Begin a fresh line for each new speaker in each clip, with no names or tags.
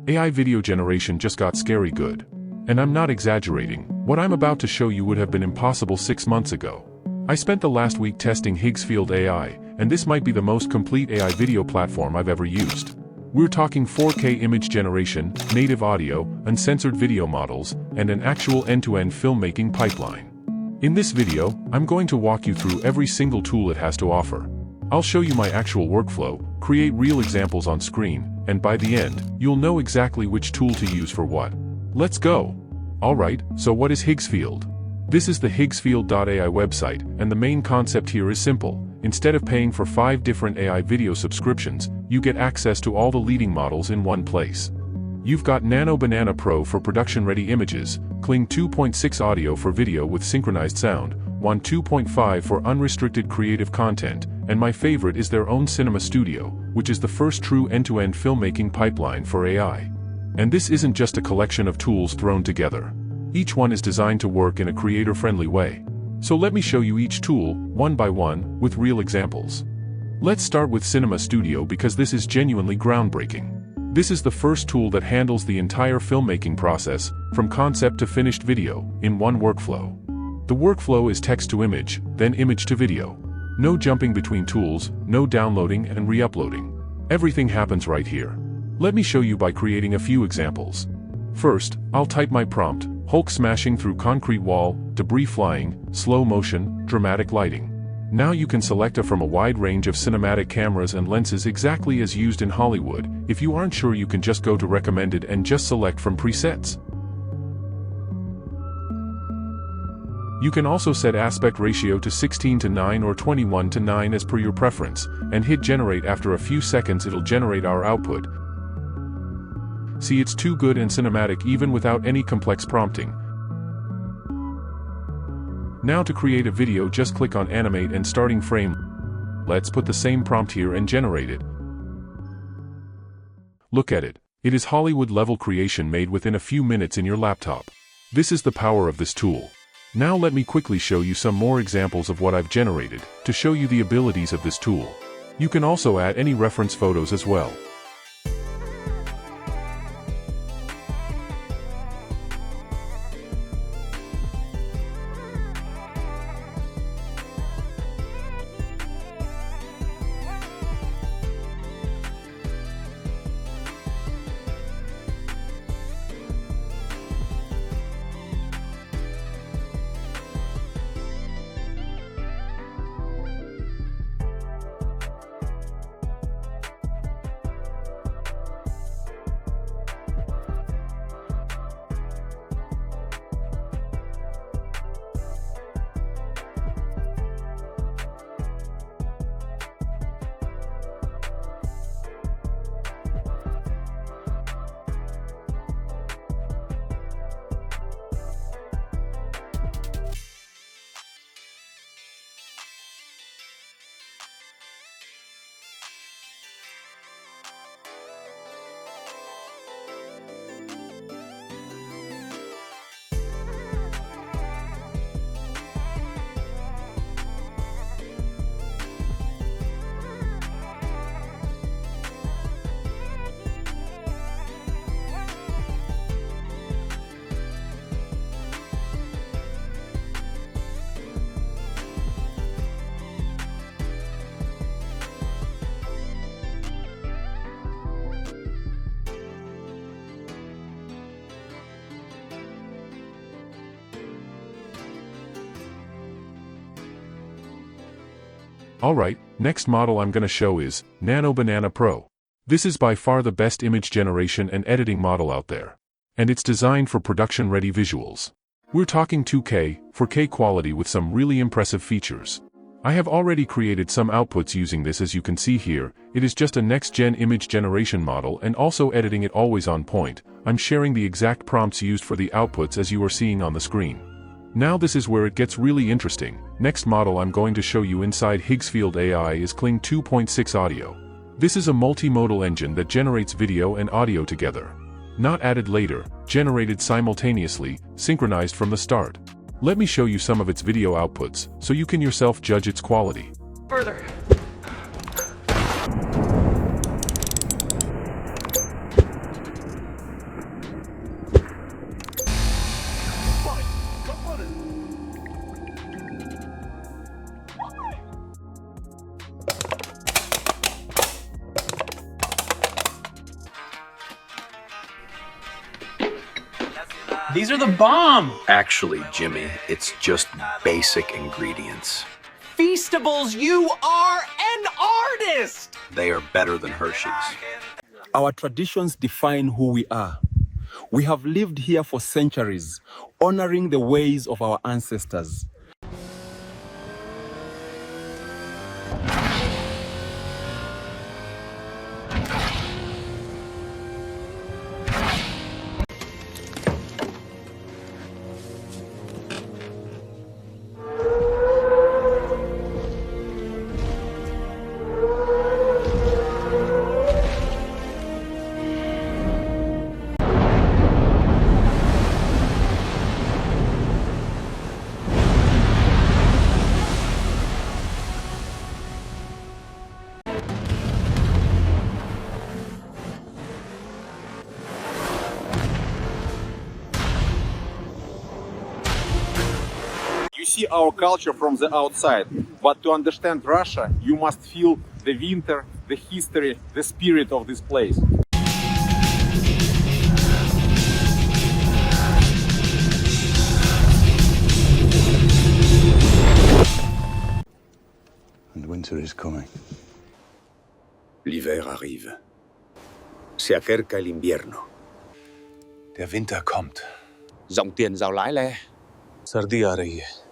AI video generation just got scary good. And I'm not exaggerating, what I'm about to show you would have been impossible 6 months ago. I spent the last week testing Higgsfield AI, and this might be the most complete AI video platform I've ever used. We're talking 4K image generation, native audio, uncensored video models, and an actual end-to-end filmmaking pipeline. In this video, I'm going to walk you through every single tool it has to offer. I'll show you my actual workflow, create real examples on screen, and by the end, you'll know exactly which tool to use for what. Let's go! Alright, so what is Higgsfield? This is the Higgsfield AI website, and the main concept here is simple. Instead of paying for 5 different AI video subscriptions, you get access to all the leading models in one place. You've got Nano Banana Pro for production-ready images, Kling 2.6 audio for video with synchronized sound, WAN 2.5 for unrestricted creative content, and my favorite is their own cinema studio, which is the first true end-to-end filmmaking pipeline for AI. And this isn't just a collection of tools thrown together. Each one is designed to work in a creator-friendly way. So let me show you each tool, one by one, with real examples. Let's start with Cinema Studio because this is genuinely groundbreaking. This is the first tool that handles the entire filmmaking process, from concept to finished video, in one workflow. The workflow is text to image, then image to video. No jumping between tools, no downloading and re-uploading. Everything happens right here. Let me show you by creating a few examples. First, I'll type my prompt: Hulk smashing through concrete wall, debris flying, slow motion, dramatic lighting. Now you can select from a wide range of cinematic cameras and lenses exactly as used in Hollywood. If you aren't sure, you can just go to recommended and just select from presets. You can also set aspect ratio to 16:9 or 21:9 as per your preference, and hit generate. After a few seconds it'll generate our output. See, it's too good and cinematic even without any complex prompting. Now to create a video, just click on animate and starting frame. Let's put the same prompt here and generate it. Look at it. It is Hollywood level creation made within a few minutes in your laptop. This is the power of this tool. Now let me quickly show you some more examples of what I've generated, to show you the abilities of this tool. You can also add any reference photos as well. Alright, next model I'm gonna show is Nano Banana Pro. This is by far the best image generation and editing model out there. And it's designed for production-ready visuals. We're talking 2K, 4K quality with some really impressive features. I have already created some outputs using this, as you can see here. It is just a next-gen image generation model and also editing it always on point. I'm sharing the exact prompts used for the outputs as you are seeing on the screen. Now this is where it gets really interesting. Next model I'm going to show you inside Higgsfield AI is Kling 2.6 Audio. This is a multimodal engine that generates video and audio together. Not added later, generated simultaneously, synchronized from the start. Let me show you some of its video outputs, so you can yourself judge its quality.
Further. These are the bomb!
Actually, Jimmy, it's just basic ingredients.
Feastables, you are an artist!
They are better than Hershey's.
Our traditions define who we are. We have lived here for centuries, honoring the ways of our ancestors.
You see our culture from the outside, but to understand Russia, you must feel the winter, the history, the spirit of this place.
And winter is coming.
L'hiver arrive. Se acerca el invierno.
Der Winter kommt.
Dòng tiền giàu lãi le.
सर्दी आ रही है.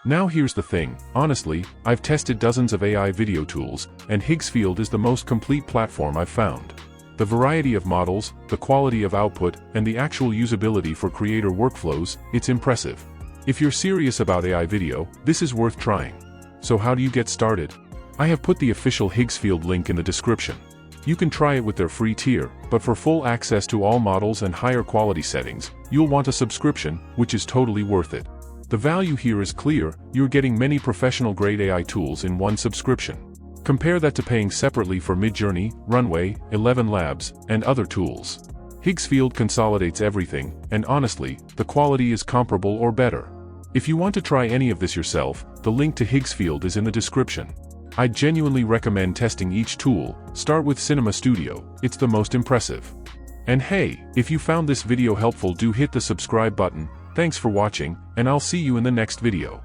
Now here's the thing, honestly, I've tested dozens of AI video tools, and Higgsfield is the most complete platform I've found. The variety of models, the quality of output, and the actual usability for creator workflows, it's impressive. If you're serious about AI video, this is worth trying. So how do you get started? I have put the official Higgsfield link in the description. You can try it with their free tier, but for full access to all models and higher quality settings, you'll want a subscription, which is totally worth it. The value here is clear, you're getting many professional-grade AI tools in one subscription. Compare that to paying separately for Midjourney, Runway, 11 Labs, and other tools. Higgsfield consolidates everything, and honestly, the quality is comparable or better. If you want to try any of this yourself, the link to Higgsfield is in the description. I genuinely recommend testing each tool. Start with Cinema Studio, it's the most impressive. And hey, if you found this video helpful, do hit the subscribe button. Thanks for watching, and I'll see you in the next video.